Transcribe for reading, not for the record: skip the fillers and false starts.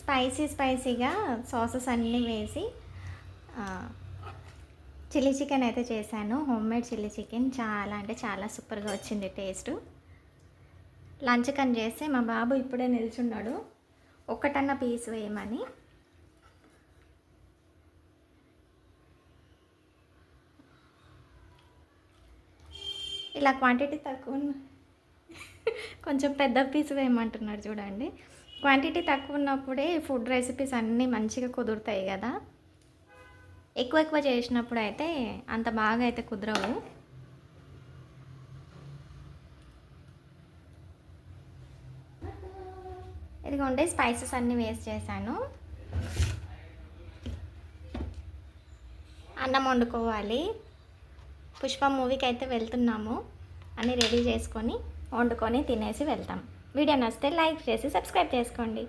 స్పైసీగా సాసెస్ అన్నీ వేసి చిల్లీ చికెన్ అయితే చేశాను. హోమ్మేడ్ చిల్లీ చికెన్ చాలా అంటే చాలా సూపర్గా వచ్చింది టేస్ట్. లంచ్ కని చేస్తే మా బాబు ఇప్పుడే నిల్చున్నాడు ఒక్కటన్న పీస్ వేయమని. ఇలా క్వాంటిటీ తక్కువ కొంచెం పెద్ద పీస్ వేయమంటున్నాడు చూడండి. క్వాంటిటీ తక్కువ ఉన్నప్పుడే ఫుడ్ రెసిపీస్ అన్నీ మంచిగా కుదురుతాయి కదా. ఎక్కువ చేసినప్పుడు అయితే అంత బాగా అయితే కుదరవు. ఇదిగోండి స్పైసెస్ అన్నీ వేస్ట్ చేశాను. అన్నం వండుకోవాలి. పుష్ప మూవీకి అయితే వెళ్తున్నాము. అన్నీ రెడీ చేసుకొని వండుకొని తినేసి వెళ్తాం. వీడియో నచ్చితే లైక్ చేసి సబ్స్క్రైబ్ చేసుకోండి.